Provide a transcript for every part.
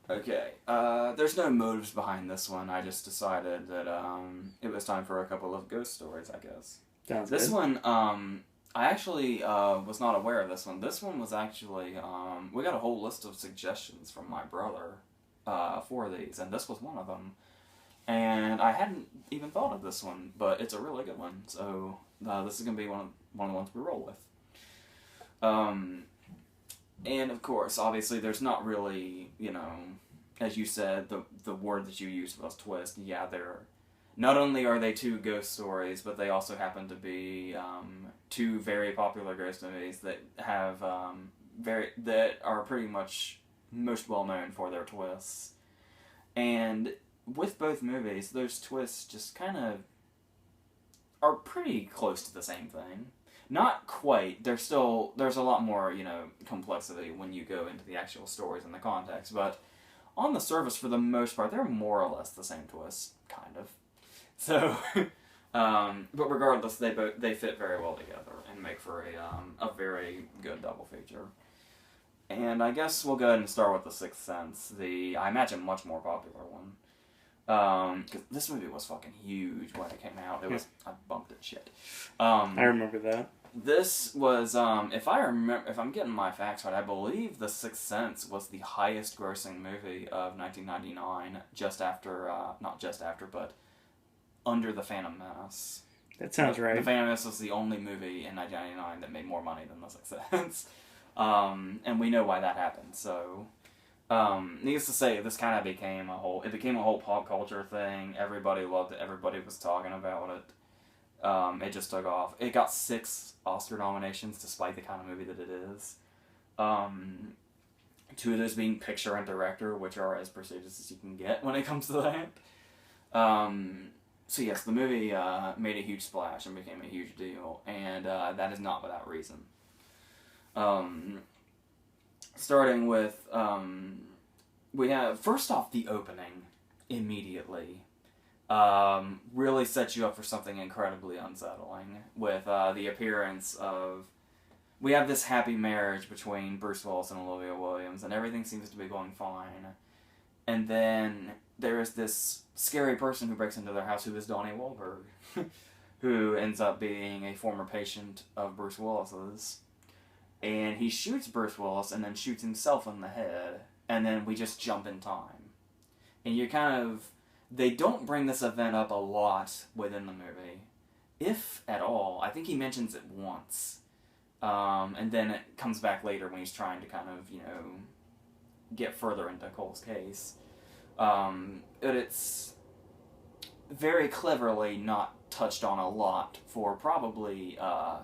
Okay. There's no motives behind this one. I just decided that it was time for a couple of ghost stories, I guess. Sounds This good. one, I actually was not aware of this one. This one was actually, we got a whole list of suggestions from my brother for these, and this was one of them. And I hadn't even thought of this one, but it's a really good one. So this is gonna be one of the ones we roll with. Um, and of course, obviously, there's not really, as you said, the word that you used was twist. Yeah, they're not only are they two ghost stories, but they also happen to be two very popular ghost movies that have that are pretty much most well known for their twists. And with both movies, those twists just kind of are pretty close to the same thing. Not quite. There's a lot more complexity when you go into the actual stories and the context, but on the surface, for the most part, they're more or less the same twists, kind of. So, but regardless, they fit very well together and make for a very good double feature. And I guess we'll go ahead and start with The Sixth Sense, the I imagine much more popular one. Because this movie was fucking huge when it came out. It Yeah, was I bumped it shit. I remember that. This was if I'm getting my facts right, I believe The Sixth Sense was the highest grossing movie of 1999, just after not just after, but under The Phantom Menace. That sounds The right. Phantom Menace was the only movie in 1999 that made more money than The Sixth Sense. And we know why that happened. So, needless to say, this kind of became it became a whole pop culture thing. Everybody loved it. Everybody was talking about it. It just took off. It got 6 Oscar nominations, despite the kind of movie that it is. Um, 2 of those being picture and director, which are as prestigious as you can get when it comes to that. So yes, the movie made a huge splash and became a huge deal, and that is not without reason. Um, Starting with we have first off the opening immediately really sets you up for something incredibly unsettling with the appearance of we have this happy marriage between Bruce Willis and Olivia Williams, and everything seems to be going fine. And then there is this scary person who breaks into their house who is Donnie Wahlberg, who ends up being a former patient of Bruce Willis's. And he shoots Bruce Willis and then shoots himself in the head, and then we just jump in time. And you kind of. They don't bring this event up a lot within the movie, if at all. I think he mentions it once. And then it comes back later when he's trying to kind of, get further into Cole's case. But it's very cleverly not touched on a lot for probably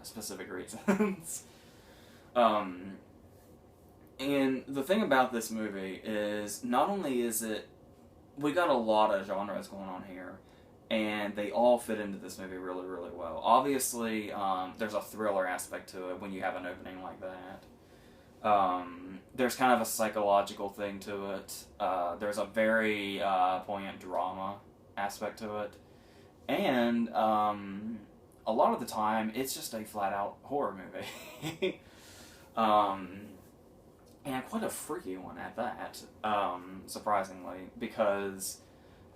specific reasons. um, and the thing about this movie is not only is it we got a lot of genres going on here, and they all fit into this movie really, really well. Obviously, there's a thriller aspect to it when you have an opening like that. There's kind of a psychological thing to it. There's a very poignant drama aspect to it, and a lot of the time, it's just a flat out horror movie. um, and quite a freaky one at that. Surprisingly, because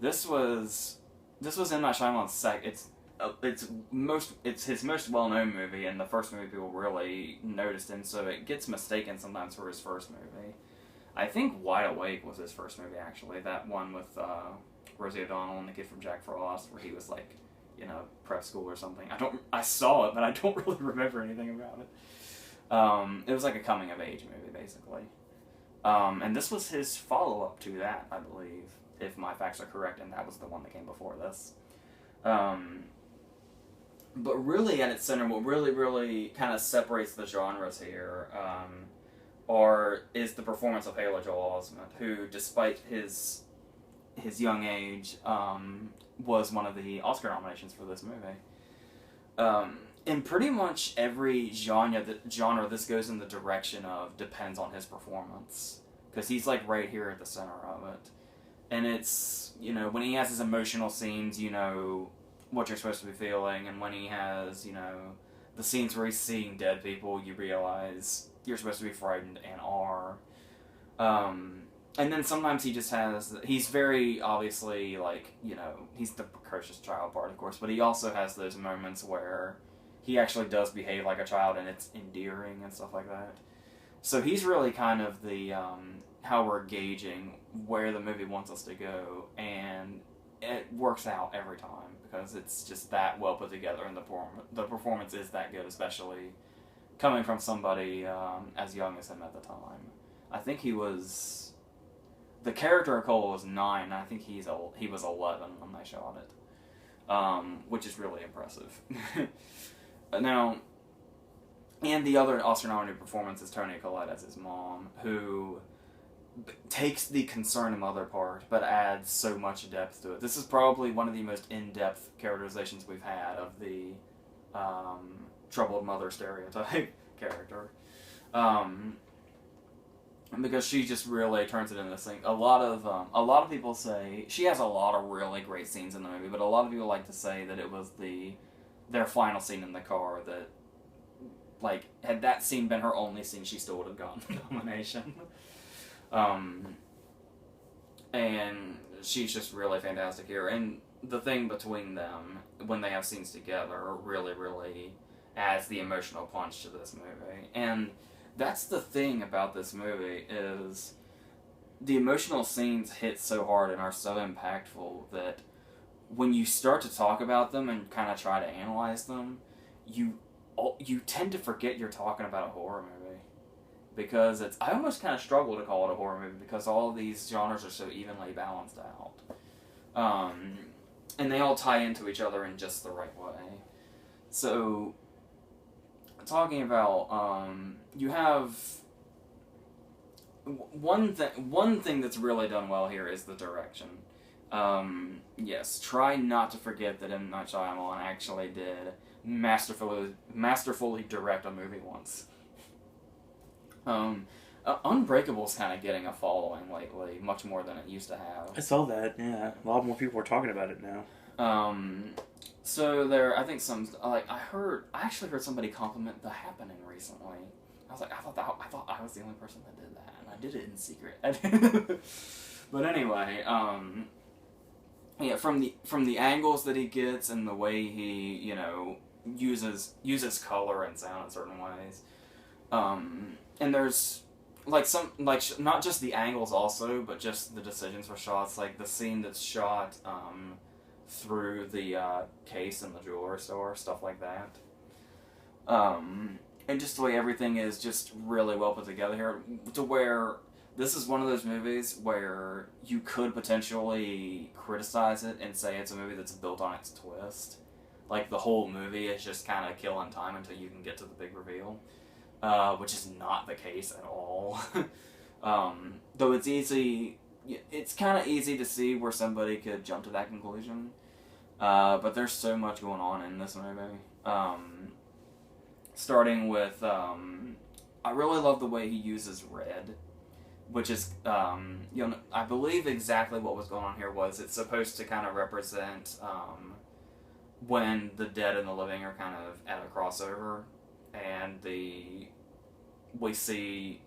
this was M Night Shyamalan's it's his most well known movie, and the first movie people really noticed him, so it gets mistaken sometimes for his first movie. I think Wide Awake was his first movie actually. That one with Rosie O'Donnell and the kid from Jack Frost, where he was like, prep school or something. I saw it, but I don't really remember anything about it. It was like a coming of age movie, basically. And this was his follow up to that, I believe, if my facts are correct, and that was the one that came before this. Um, but really, at its center, what really, really kind of separates the genres here is the performance of Haley Joel Osment, who, despite his young age, was one of the Oscar nominations for this movie. In pretty much every genre this goes in the direction of depends on his performance, because he's like right here at the center of it, and it's when he has his emotional scenes, what you're supposed to be feeling, and when he has the scenes where he's seeing dead people, you realize you're supposed to be frightened and are. Um, and then sometimes he just has, he's very obviously, like, he's the precocious child part, of course, but he also has those moments where he actually does behave like a child, and it's endearing and stuff like that. So he's really kind of the, how we're gauging where the movie wants us to go, and it works out every time, because it's just that well put together, and the performance is that good, especially coming from somebody as young as him at the time. I think he was... The character of Cole was 9, and I think he was 11 when they shot it, which is really impressive. Now, and the other Oscar-nominated performance is Toni Collette as his mom, who takes the concerned mother part, but adds so much depth to it. This is probably one of the most in-depth characterizations we've had of the troubled mother stereotype character. Because she just really turns it into this thing. A lot of people say she has a lot of really great scenes in the movie, but a lot of people like to say that it was their final scene in the car that, like, had that scene been her only scene, she still would have gotten the nomination. And she's just really fantastic here. And the thing between them, when they have scenes together, really, really adds the emotional punch to this movie. And that's the thing about this movie, is the emotional scenes hit so hard and are so impactful that when you start to talk about them and kind of try to analyze them, you tend to forget you're talking about a horror movie. Because I almost kind of struggle to call it a horror movie, because all of these genres are so evenly balanced out. And they all tie into each other in just the right way. So, talking about, you have one thing that's really done well here is the direction. Yes, try not to forget that M. Night Shyamalan actually did masterfully direct a movie once. Unbreakable's kind of getting a following lately, much more than it used to have. I saw that, yeah. A lot more people are talking about it now. So I think I actually heard somebody compliment The Happening recently. I was like, I thought I was the only person that did that, and I did it in secret. But anyway, yeah, from the angles that he gets and the way he, uses color and sound in certain ways, and there's not just the angles also, but just the decisions for shots, like the scene that's shot through the case in the jewelry store, stuff like that. And just the way everything is just really well put together here, to where this is one of those movies where you could potentially criticize it and say it's a movie that's built on its twist. Like, the whole movie is just kind of killing time until you can get to the big reveal, which is not the case at all. Though it's kind of easy to see where somebody could jump to that conclusion, but there's so much going on in this movie. Starting with, I really love the way he uses red, which is, I believe exactly what was going on here was it's supposed to kind of represent when the dead and the living are kind of at a crossover, and we see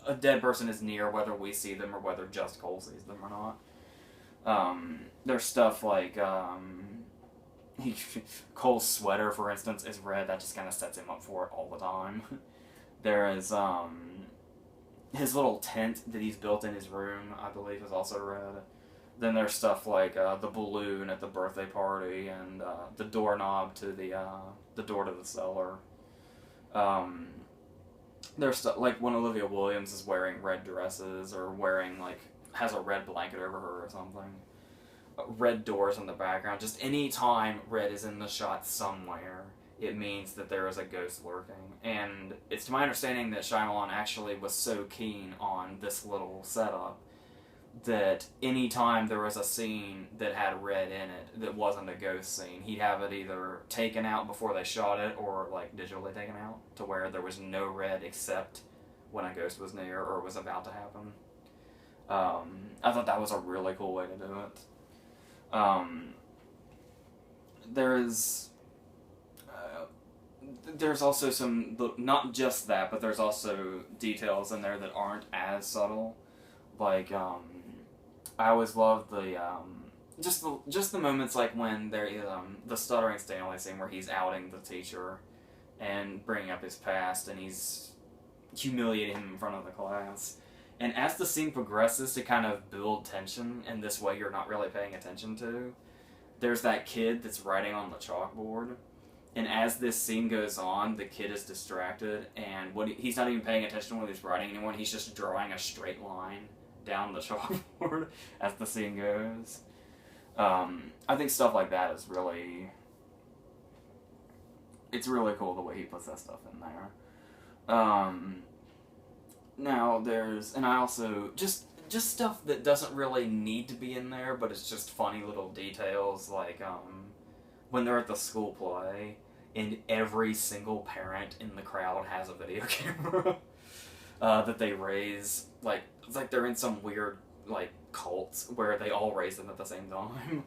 a dead person is near, whether we see them or whether just Cole sees them or not. There's stuff like Cole's sweater, for instance, is red. That just kind of sets him up for it all the time. There is his little tent that he's built in his room, I believe, is also red. Then there's stuff like the balloon at the birthday party, and the doorknob to the door to the cellar. There's stuff like when Olivia Williams is wearing red dresses, or has a red blanket over her or something. Red doors in the background. Just any time red is in the shot somewhere, it means that there is a ghost lurking. And it's to my understanding that Shyamalan actually was so keen on this little setup that any time there was a scene that had red in it that wasn't a ghost scene, he'd have it either taken out before they shot it, or digitally taken out, to where there was no red except when a ghost was near or was about to happen. I thought that was a really cool way to do it. There's also some, not just that, but there's also details in there that aren't as subtle. Like, I always loved the, just the moments like when there is, the Stuttering Stanley scene where he's outing the teacher and bringing up his past, and he's humiliating him in front of the class. And as the scene progresses to kind of build tension in this way you're not really paying attention to, there's that kid that's writing on the chalkboard. And as this scene goes on, the kid is distracted, and he's not even paying attention to what he's writing anymore. He's just drawing a straight line down the chalkboard as the scene goes. I think stuff like that is really... It's really cool the way he puts that stuff in there. Now there's... And I also... Just stuff that doesn't really need to be in there, but it's just funny little details, like, when they're at the school play, and every single parent in the crowd has a video camera that they raise. Like, it's like they're in some weird, like, cult where they all raise them at the same time.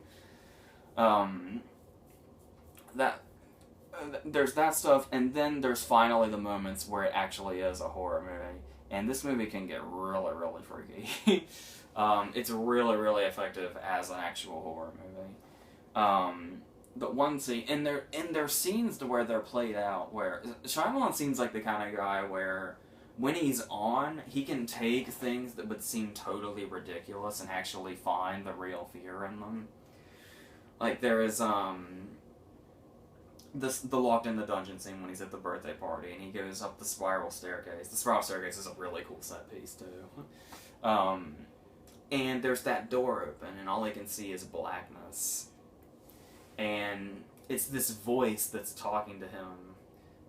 There's that stuff, and then there's finally the moments where it actually is a horror movie. And this movie can get really, really freaky. It's really, really effective as an actual horror movie. But one scene, and there scenes to where they're played out, where Shyamalan seems like the kind of guy where when he's on, he can take things that would seem totally ridiculous and actually find the real fear in them. Like there is the locked in the dungeon scene when he's at the birthday party and he goes up the spiral staircase. The spiral staircase is a really cool set piece too. And there's that door open and all he can see is blackness. And it's this voice that's talking to him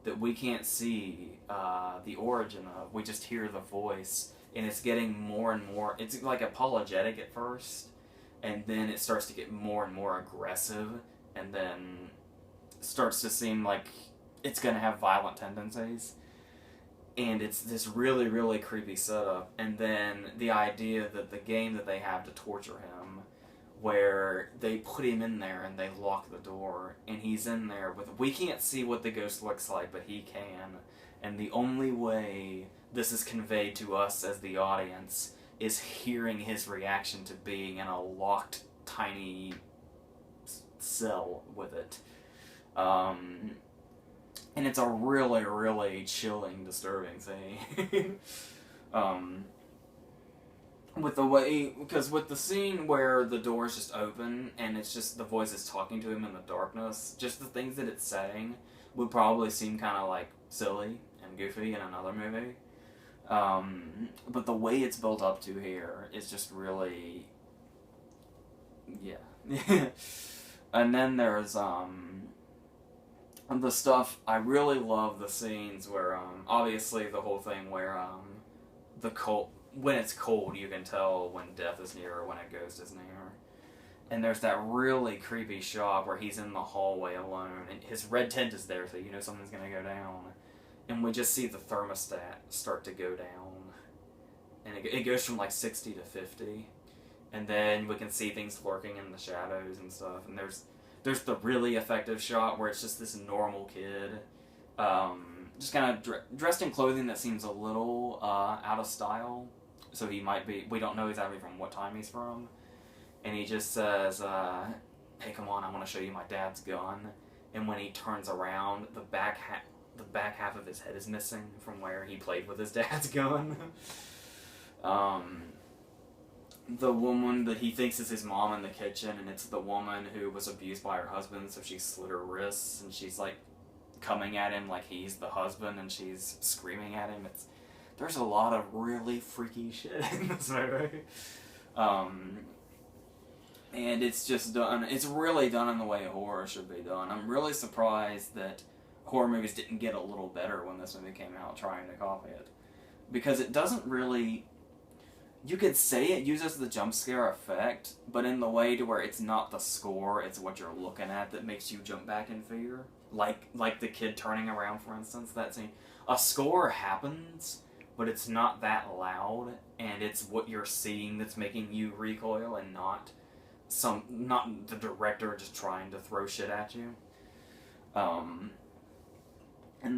that we can't see the origin of. We just hear the voice, and it's getting more and more... It's like apologetic at first, and then it starts to get more and more aggressive, and then starts to seem like it's going to have violent tendencies. And it's this really, really creepy setup. And then the idea that the game that they have to torture him, where they put him in there and they lock the door, and he's in there with... We can't see what the ghost looks like, but he can. And the only way this is conveyed to us as the audience is hearing his reaction to being in a locked, tiny cell with it. And it's a really, really chilling, disturbing scene. With the way, because with the scene where the door's just open and it's just the voice is talking to him in the darkness, just the things that it's saying would probably seem kind of like silly and goofy in another movie. But the way it's built up to here is just really, yeah. And then there's the stuff, I really love the scenes where, obviously the whole thing where the cult, when it's cold, you can tell when death is near or when a ghost is near. And there's that really creepy shot where he's in the hallway alone, and his red tent is there, so you know something's going to go down. And we just see the thermostat start to go down. And it goes from like 60 to 50. And then we can see things lurking in the shadows and stuff. And there's the really effective shot where it's just this normal kid, just kind of dressed in clothing that seems a little out of style. So he might be, we don't know exactly from what time he's from. And he just says, hey, come on, I want to show you my dad's gun. And when he turns around, the back half of his head is missing from where he played with his dad's gun. The woman that he thinks is his mom in the kitchen, and it's the woman who was abused by her husband, so she slit her wrists, and she's like coming at him like he's the husband, and she's screaming at him. There's a lot of really freaky shit in this movie. And it's just done, it's really done in the way horror should be done. I'm really surprised that horror movies didn't get a little better when this movie came out trying to copy it. Because it doesn't really... You could say it uses the jump scare effect, but in the way to where it's not the score, it's what you're looking at that makes you jump back in fear. Like the kid turning around, for instance, that scene. A score happens, but it's not that loud, and it's what you're seeing that's making you recoil, and not the director just trying to throw shit at you. And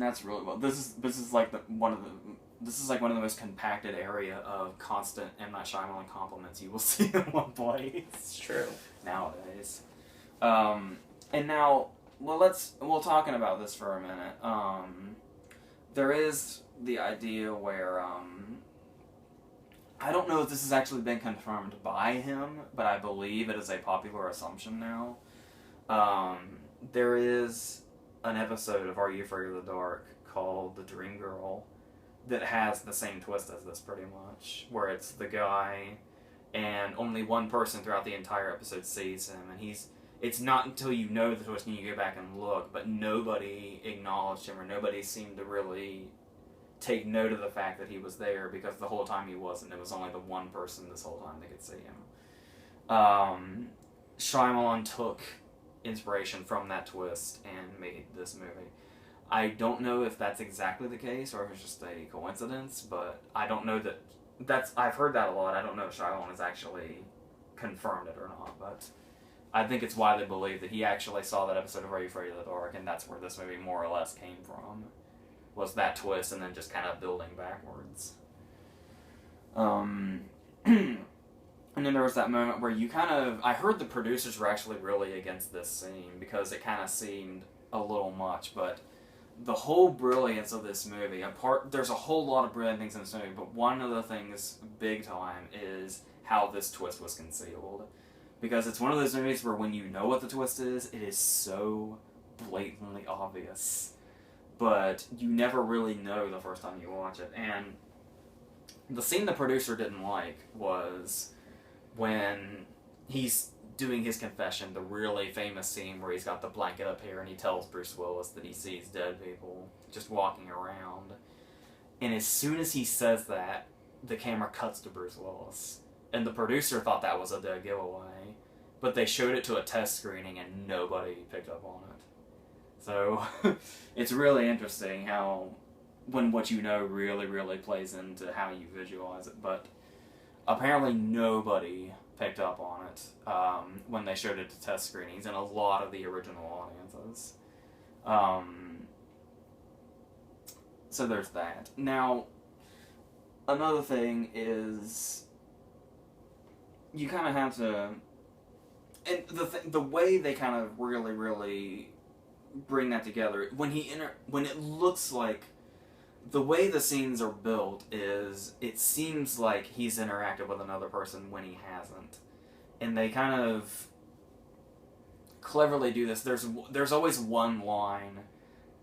that's really well. This is like one this is like one of the most compacted area of constant M. Night Shyamalan compliments you will see in one place. It's true. Nowadays. And now, we'll talking about this for a minute. There is the idea where, I don't know if this has actually been confirmed by him, but I believe it is a popular assumption now. There is an episode of Are You Afraid of the Dark called The Dream Girl that has the same twist as this pretty much, where it's the guy and only one person throughout the entire episode sees him, and it's not until you know the twist and you go back and look, but nobody acknowledged him or nobody seemed to really take note of the fact that he was there, because the whole time he wasn't. It was only the one person this whole time that could see him. Shyamalan took inspiration from that twist and made this movie. I don't know if that's exactly the case or if it's just a coincidence, but I don't know I've heard that a lot. I don't know if Shyamalan has actually confirmed it or not, but I think it's widely believed that he actually saw that episode of Are You Afraid of the Dark, and that's where this movie more or less came from, was that twist and then just kind of building backwards. And then there was that moment where I heard the producers were actually really against this scene because it kind of seemed a little much, but the whole brilliance of this movie, there's a whole lot of brilliant things in this movie, but one of the things big time is how this twist was concealed. Because it's one of those movies where when you know what the twist is, it is so blatantly obvious. But you never really know the first time you watch it. And the scene the producer didn't like was when he's doing his confession, the really famous scene where he's got the blanket up here and he tells Bruce Willis that he sees dead people just walking around. And as soon as he says that, the camera cuts to Bruce Willis. And the producer thought that was a dead giveaway, but they showed it to a test screening and nobody picked up on it. So, it's really interesting how, when what you know really, really plays into how you visualize it, but apparently nobody picked up on it when they showed it to test screenings and a lot of the original audiences. So there's that. Now, another thing is you kind of have to, and the way they kind of really, really bring that together, when it looks like, the way the scenes are built is, it seems like he's interacted with another person when he hasn't. And they kind of cleverly do this. There's always one line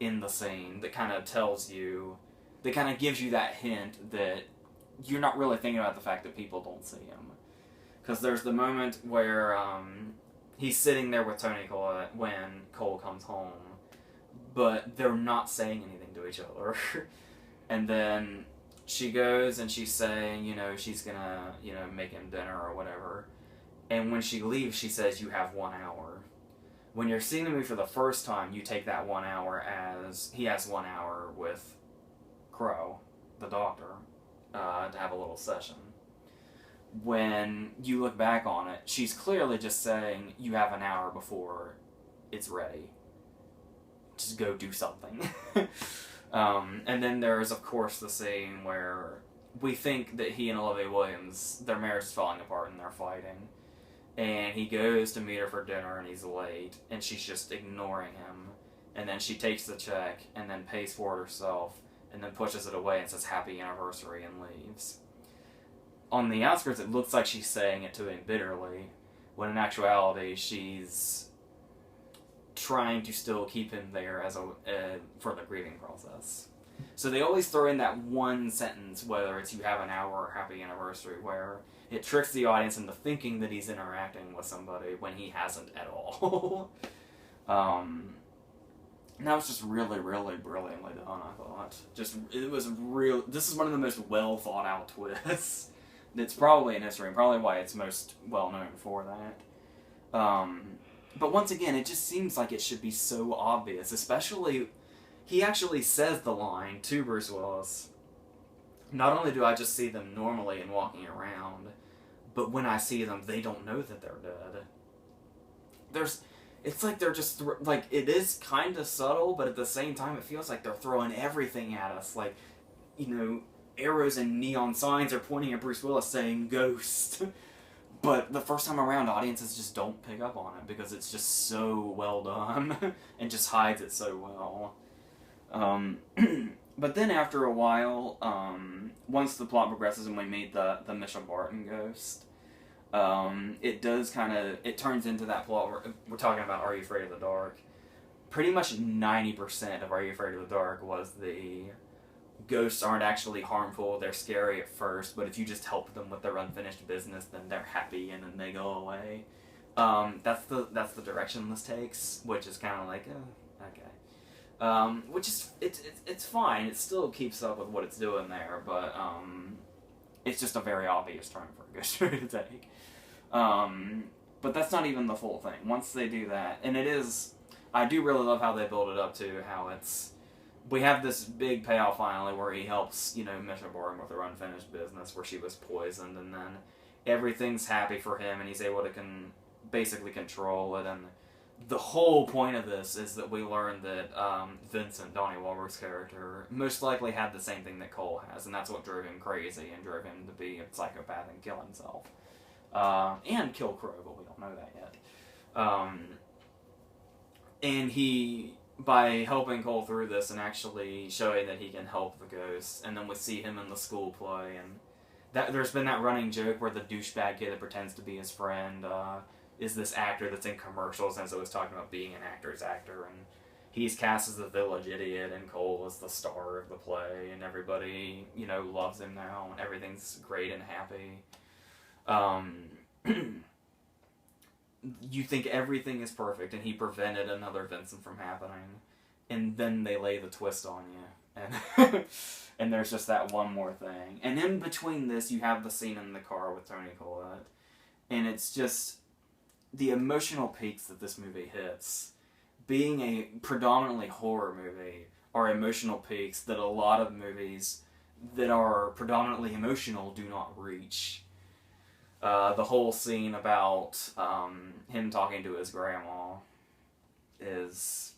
in the scene that kind of tells you, that kind of gives you that hint that you're not really thinking about the fact that people don't see him. Because there's the moment where he's sitting there with Toni Collette when Cole comes home, but they're not saying anything to each other. And then she goes and she's saying, she's gonna, make him dinner or whatever. And when she leaves, she says, "You have 1 hour." When you're seeing the movie for the first time, you take that 1 hour as he has 1 hour with Crow, the doctor, to have a little session. When you look back on it, she's clearly just saying, "You have an hour before it's ready. Just go do something." And then there's, of course, the scene where we think that he and Olivia Williams, their marriage is falling apart and they're fighting. And he goes to meet her for dinner and he's late, and she's just ignoring him. And then she takes the check and then pays for it herself and then pushes it away and says, "Happy anniversary," and leaves. On the outskirts, it looks like she's saying it to him bitterly, when in actuality, she's trying to still keep him there as for the grieving process. So they always throw in that one sentence, whether it's "you have an hour" or "happy anniversary," where it tricks the audience into thinking that he's interacting with somebody when he hasn't at all. And that was just really, really brilliantly done, I thought. This is one of the most well thought out twists. It's probably in history, and probably why it's most well known for that. But once again, it just seems like it should be so obvious, especially, he actually says the line to Bruce Willis, "Not only do I just see them normally and walking around, but when I see them, they don't know that they're dead." It's like they're just, it is kind of subtle, but at the same time, it feels like they're throwing everything at us. Like, arrows and neon signs are pointing at Bruce Willis saying "Ghost." But the first time around, audiences just don't pick up on it because it's just so well done and just hides it so well. But then after a while, once the plot progresses and we meet the Mischa Barton ghost, it turns into that plot where we're talking about Are You Afraid of the Dark? Pretty much 90% of Are You Afraid of the Dark was the ghosts aren't actually harmful, they're scary at first, but if you just help them with their unfinished business, then they're happy and then they go away. That's the direction this takes, which is kind of like, okay. Which is, it's fine, it still keeps up with what it's doing there, but it's just a very obvious turn for a ghost story to take. But that's not even the full thing. Once they do that, and it is, I do really love how they build it up to how it's, we have this big payoff finally where he helps, Mischa Barton with her unfinished business where she was poisoned, and then everything's happy for him and he's able to basically control it. And the whole point of this is that we learn that Vincent, Donnie Wahlberg's character, most likely had the same thing that Cole has, and that's what drove him crazy and drove him to be a psychopath and kill himself. And kill Crow, but we don't know that yet. And he, by helping Cole through this and actually showing that he can help the ghosts, and then we see him in the school play, and there's been that running joke where the douchebag kid that pretends to be his friend is this actor that's in commercials, and so it's talking about being an actor's actor, and he's cast as the village idiot, and Cole is the star of the play, and everybody, loves him now, and everything's great and happy. You think everything is perfect, and he prevented another Vincent from happening, and then they lay the twist on you, and and there's just that one more thing. And in between this, you have the scene in the car with Toni Collette, and it's just the emotional peaks that this movie hits. Being a predominantly horror movie are emotional peaks that a lot of movies that are predominantly emotional do not reach. The whole scene about him talking to his grandma that's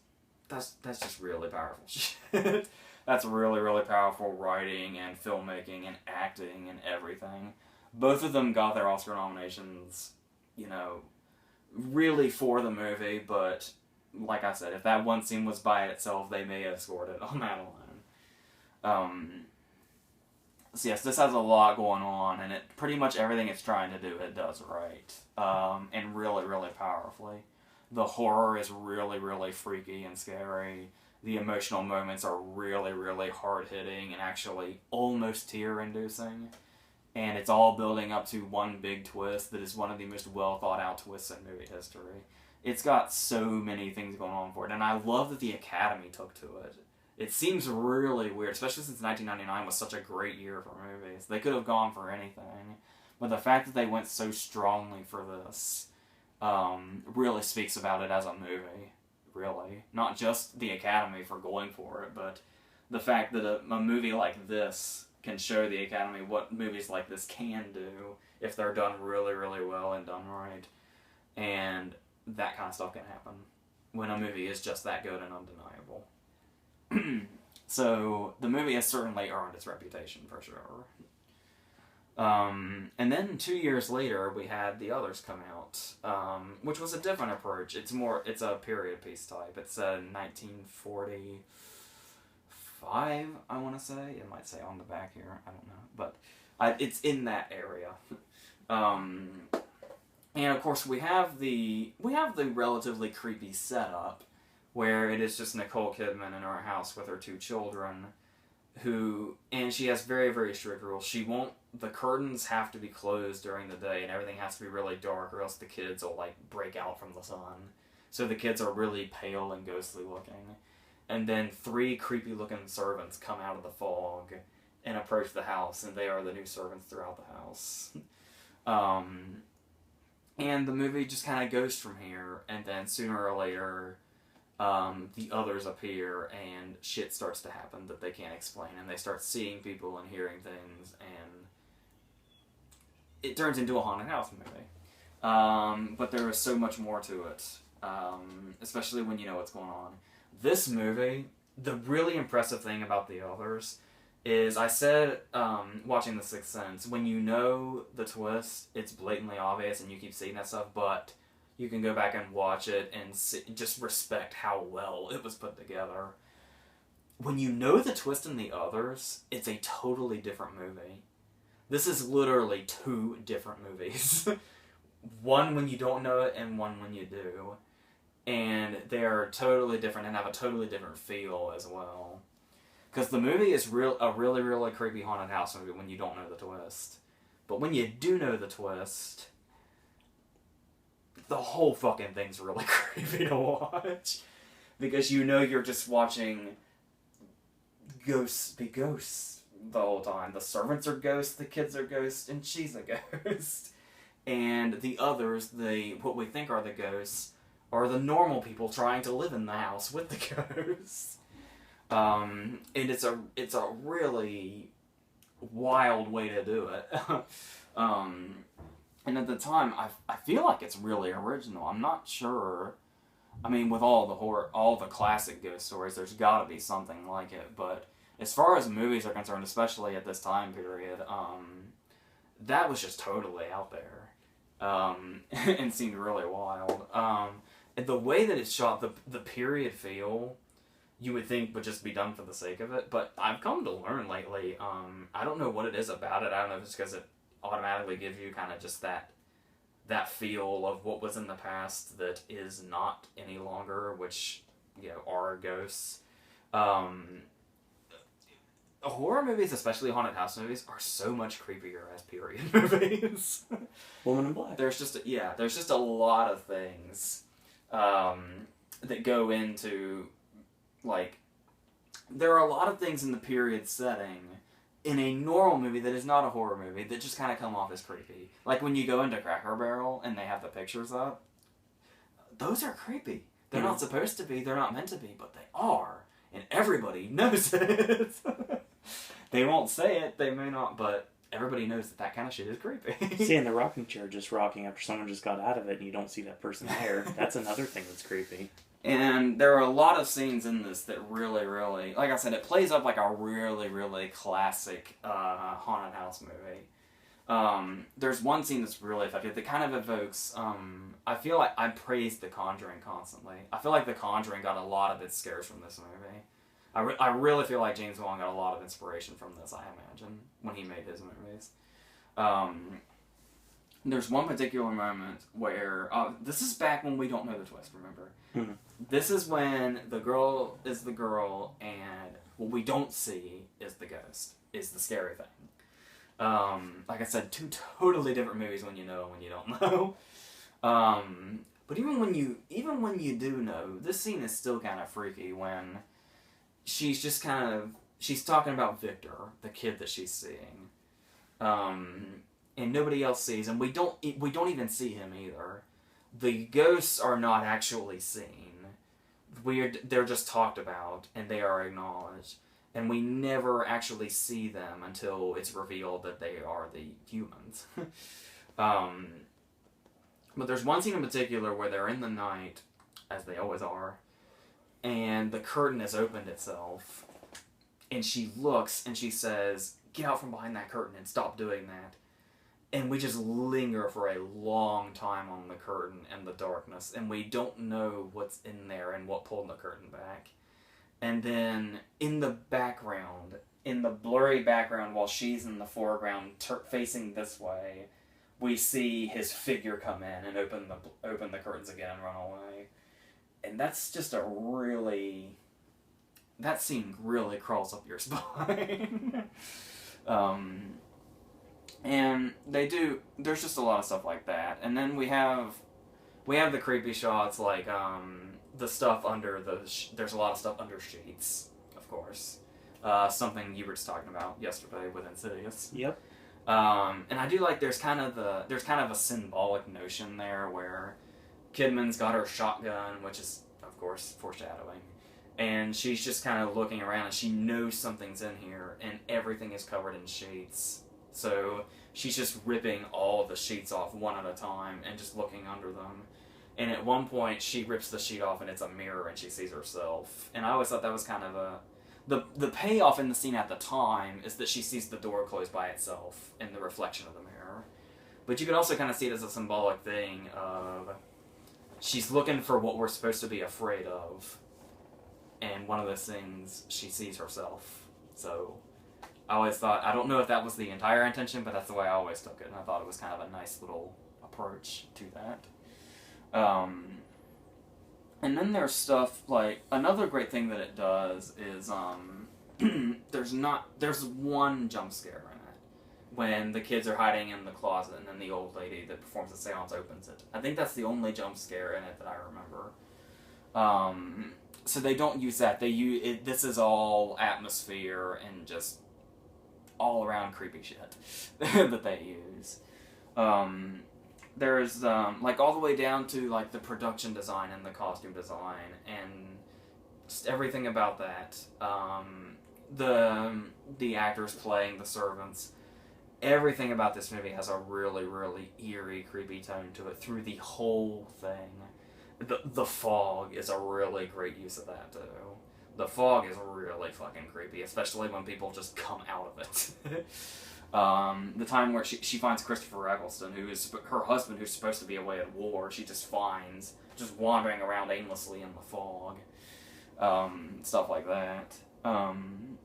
just really powerful shit. That's really, really powerful writing and filmmaking and acting and everything. Both of them got their Oscar nominations, really for the movie, but like I said, if that one scene was by itself, they may have scored it on that alone. So yes, this has a lot going on, and it pretty much everything it's trying to do, it does right. And really, really powerfully. The horror is really, really freaky and scary. The emotional moments are really, really hard-hitting and actually almost tear-inducing. And it's all building up to one big twist that is one of the most well-thought-out twists in movie history. It's got so many things going on for it, and I love that the Academy took to it. It seems really weird, especially since 1999 was such a great year for movies. They could have gone for anything, but the fact that they went so strongly for this really speaks about it as a movie, really. Not just the Academy for going for it, but the fact that a movie like this can show the Academy what movies like this can do if they're done really, really well and done right. And that kind of stuff can happen when a movie is just that good and undeniable. So, the movie has certainly earned its reputation, for sure. And then 2 years later, we had The Others come out, which was a different approach. It's a period piece type. It's 1945, I want to say. It might say on the back here, I don't know. But it's in that area. And of course, we have the relatively creepy setup, where it is just Nicole Kidman in her house with her 2 children, and she has very, very strict rules. The curtains have to be closed during the day, and everything has to be really dark, or else the kids will, break out from the sun. So the kids are really pale and ghostly looking. And then 3 creepy looking servants come out of the fog and approach the house, and they are the new servants throughout the house. And the movie just kind of goes from here, and then sooner or later, the others appear, and shit starts to happen that they can't explain, and they start seeing people and hearing things, and it turns into a haunted house movie. But there is so much more to it, especially when you know what's going on. This movie, the really impressive thing about The Others is I said, watching The Sixth Sense, when you know the twist, it's blatantly obvious and you keep seeing that stuff, but you can go back and watch it and just respect how well it was put together. When you know the twist in the others, it's a totally different movie. This is literally two different movies. One when you don't know it and one when you do. And they are totally different and have a totally different feel as well. Because the movie is a really, really creepy haunted house movie when you don't know the twist. But when you do know the twist, the whole fucking thing's really creepy to watch. Because you know you're just watching ghosts be ghosts the whole time. The servants are ghosts, the kids are ghosts, and she's a ghost. And the others, what we think are the ghosts, are the normal people trying to live in the house with the ghosts. And it's a really wild way to do it. And at the time, I feel like it's really original. I'm not sure. I mean, with all the classic ghost stories, there's got to be something like it. But as far as movies are concerned, especially at this time period, that was just totally out there, and seemed really wild. And the way that it's shot, the period feel, you would think would just be done for the sake of it, but I've come to learn lately, I don't know what it is about it. I don't know if it's because it automatically gives you kind of just that feel of what was in the past that is not any longer, which, are ghosts. Horror movies, especially haunted house movies, are so much creepier as period movies. Woman in Black. There's just a lot of things that go into, like, there are a lot of things in the period setting in a normal movie that is not a horror movie that just kind of come off as creepy. Like when you go into Cracker Barrel and they have the pictures up, those are creepy. They're not supposed to be, they're not meant to be, but they are. And everybody knows it. They won't say it, they may not, but everybody knows that kind of shit is creepy. See, in the rocking chair just rocking after someone just got out of it and you don't see that person there, that's another thing that's creepy. And there are a lot of scenes in this that really, really, like I said, it plays up like a really, really classic haunted house movie. There's one scene that's really effective that kind of evokes, I feel like I praise The Conjuring constantly. I feel like The Conjuring got a lot of its scares from this movie. I really feel like James Wan got a lot of inspiration from this, I imagine, when he made his movies. There's one particular moment where, this is back when we don't know the twist, remember? Mm-hmm. This is when the girl is the girl, and what we don't see is the ghost, is the scary thing. Like I said, two totally different movies when you know and when you don't know. But even when you do know, this scene is still kind of freaky when she's just she's talking about Victor, the kid that she's seeing. And nobody else sees, and we don't even see him either. The ghosts are not actually seen. They're just talked about, and they are acknowledged. And we never actually see them until it's revealed that they are the humans. But there's one scene in particular where they're in the night, as they always are, and the curtain has opened itself, and she looks and she says, "Get out from behind that curtain and stop doing that." And we just linger for a long time on the curtain and the darkness, and we don't know what's in there and what pulled the curtain back. And then in the background, in the blurry background, while she's in the foreground facing this way, we see his figure come in and open the curtains again and run away. And that's just that scene really crawls up your spine. And there's just a lot of stuff like that. And then we have the creepy shots, like, the stuff under there's a lot of stuff under sheets, of course. Something you were just talking about yesterday with Insidious. Yep. And I do like there's kind of a symbolic notion there where Kidman's got her shotgun, which is, of course, foreshadowing. And she's just kind of looking around and she knows something's in here and everything is covered in sheets. So she's just ripping all the sheets off one at a time and just looking under them. And at one point she rips the sheet off and it's a mirror and she sees herself. And I always thought that was kind of the payoff in the scene at the time is that she sees the door close by itself in the reflection of the mirror. But you could also kind of see it as a symbolic thing of she's looking for what we're supposed to be afraid of, and one of those things, she sees herself. So I always thought, I don't know if that was the entire intention, but that's the way I always took it, and I thought it was kind of a nice little approach to that. And then there's stuff like, another great thing that it does is, there's one jump scare in it, when the kids are hiding in the closet and then the old lady that performs the seance opens it. I think that's the only jump scare in it that I remember. So they don't use that. They use it. This is all atmosphere and just all around creepy shit that they use. There's like all the way down to like the production design and the costume design and just everything about that. The actors playing the servants. Everything about this movie has a really, really eerie, creepy tone to it through the whole thing. The fog is a really great use of that, too. The fog is really fucking creepy, especially when people just come out of it. The time where she finds Christopher Eccleston, who is her husband, who's supposed to be away at war, she just finds, just wandering around aimlessly in the fog. Stuff like that.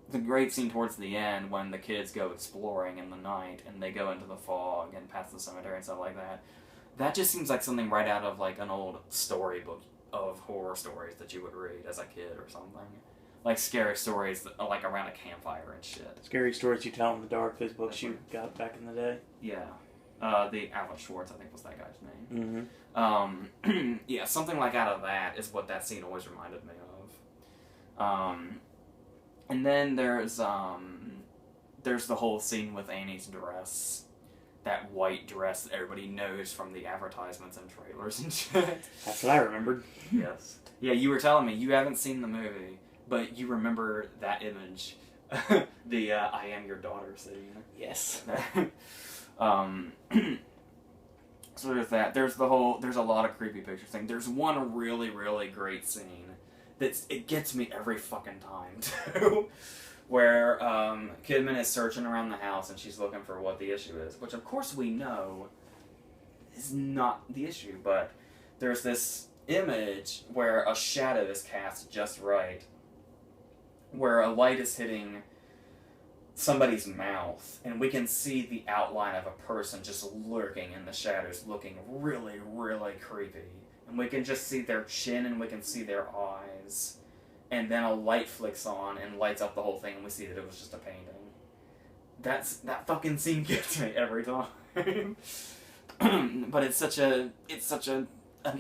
The great scene towards the end when the kids go exploring in the night and they go into the fog and past the cemetery and stuff like that. That just seems like something right out of like an old storybook of horror stories that you would read as a kid or something. Like scary stories that, like around a campfire and shit. Scary stories you tell in the dark, those books you got back in the day. Yeah. The Alan Schwartz, I think, was that guy's name. Mm-hmm. Yeah, something like out of that is what that scene always reminded me of. And then there's the whole scene with Annie's dress. That white dress that everybody knows from the advertisements and trailers and shit. That's what I remembered. Yes. Yeah, you were telling me you haven't seen the movie, but you remember that image. The I am your daughter scene. Yes. So there's that. There's a lot of creepy picture thing. There's one really, really great scene it gets me every fucking time, too. Where Kidman is searching around the house and she's looking for what the issue is, which of course we know is not the issue, but there's this image where a shadow is cast just right, where a light is hitting somebody's mouth, and we can see the outline of a person just lurking in the shadows, looking really, really creepy. And we can just see their chin and we can see their eyes. And then a light flicks on and lights up the whole thing, and we see that it was just a painting. That fucking scene gets me every time. But it's such an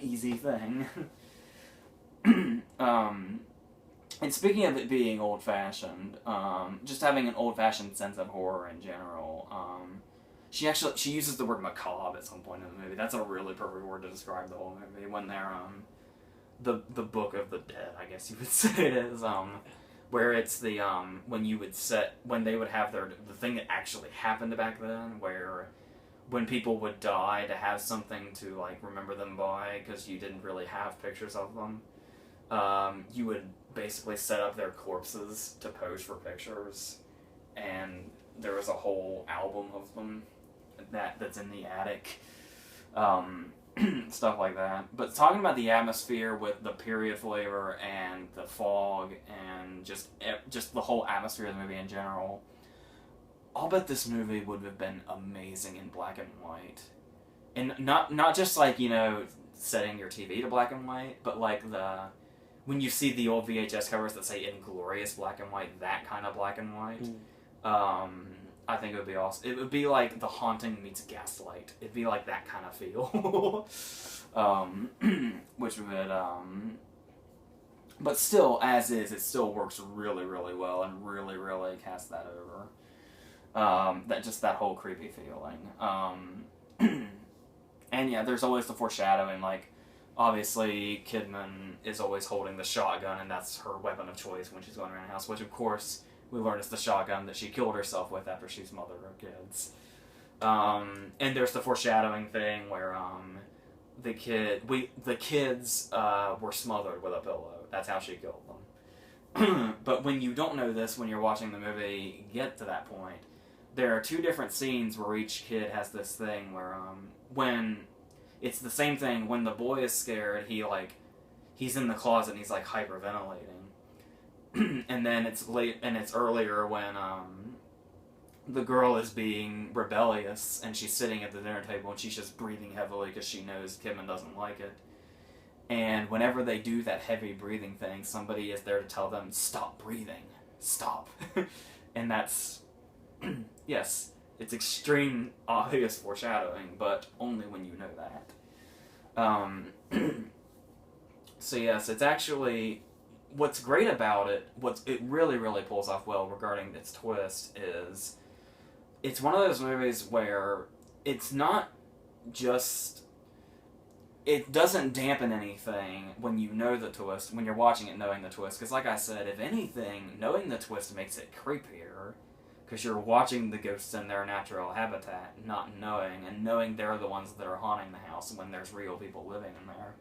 easy thing. And speaking of it being old-fashioned, just having an old-fashioned sense of horror in general, she uses the word macabre at some point in the movie. That's a really perfect word to describe the whole movie when they're the Book of the Dead, I guess you would say it is, where it's the when they would have the thing that actually happened back then, where when people would die, to have something to like remember them by, because you didn't really have pictures of them, you would basically set up their corpses to pose for pictures, and there was a whole album of them that's in the attic. Stuff like that. But talking about the atmosphere with the period flavor and the fog and just the whole atmosphere of the movie in general, I'll bet this movie would have been amazing in black and white. And not just like, setting your TV to black and white, but like when you see the old VHS covers that say Inglorious black and white, that kind of black and white. I think it would be awesome. It would be like The Haunting meets Gaslight. It'd be like that kind of feel. Which would, but still, as is, it still works really, really well and really, really casts that over. That whole creepy feeling. And yeah, there's always the foreshadowing, like, obviously, Kidman is always holding the shotgun, and that's her weapon of choice when she's going around the house, which, of course, we learn is the shotgun that she killed herself with after she's mothered her kids. And there's the foreshadowing thing where the kids were smothered with a pillow. That's how she killed but when you don't know this, when you're watching the movie get to that point, there are two different scenes where each kid has this thing where, when it's the same thing, when the boy is scared, he's in the closet and he's, like, hyperventilating. And then it's earlier when, the girl is being rebellious and she's sitting at the dinner table and she's just breathing heavily because she knows Kidman doesn't like it. And whenever they do that heavy breathing thing, somebody is there to tell them, stop breathing. Stop. And that's, yes, it's extreme, obvious foreshadowing, but only when you know that. So yes, it's actually, what's great about it, it really, really pulls off well regarding its twist is, it's one of those movies where it's not just, it doesn't dampen anything when you know the twist, when you're watching it knowing the twist. Because like I said, if anything, knowing the twist makes it creepier. Because you're watching the ghosts in their natural habitat, not knowing, and knowing they're the ones that are haunting the house when there's real people living in there.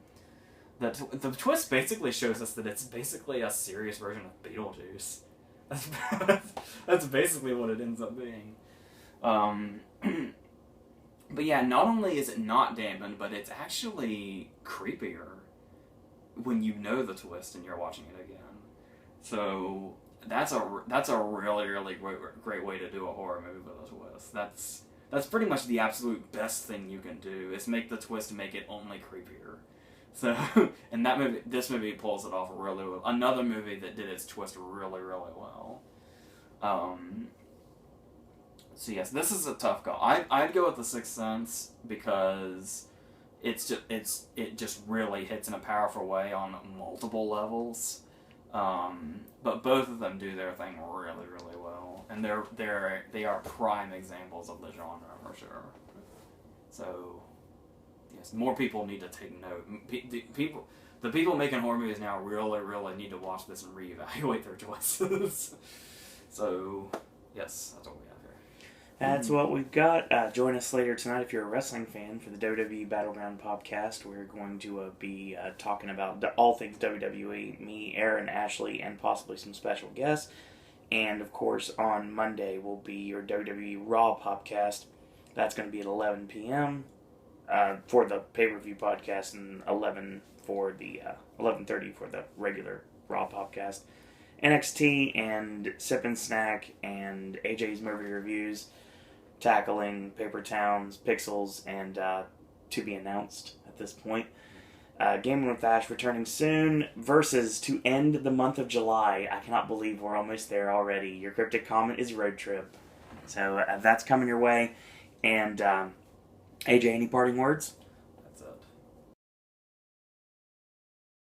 The twist basically shows us that it's basically a serious version of Beetlejuice. That's basically what it ends up being. But yeah, not only is it not dampened, but it's actually creepier when you know the twist and you're watching it again. So that's a really, really great way to do a horror movie with a twist. That's pretty much the absolute best thing you can do, is make the twist make it only creepier. So, and this movie pulls it off really well. Another movie that did its twist really, really well. So yes, this is a tough call. I'd go with The Sixth Sense because it just really hits in a powerful way on multiple levels. But both of them do their thing really, really well, and they are prime examples of the genre for sure. So yes, more people need to take note. The people making horror movies now really, really need to watch this and reevaluate their choices. So yes, that's what we have. That's what we've got. Join us later tonight if you're a wrestling fan for the WWE Battleground podcast. We're going to be talking about all things WWE, me, Aaron, Ashley, and possibly some special guests. And, of course, on Monday will be your WWE Raw podcast. That's going to be at 11 p.m. For the pay-per-view podcast and 11 for the 11:30 for the regular Raw podcast. NXT and Sip and Snack and AJ's movie reviews, tackling Paper Towns, Pixels, and to be announced at this point. Gaming with Ash returning soon, versus to end the month of July. I cannot believe we're almost there already. Your cryptic comment is Road Trip. So that's coming your way. And AJ, any parting words?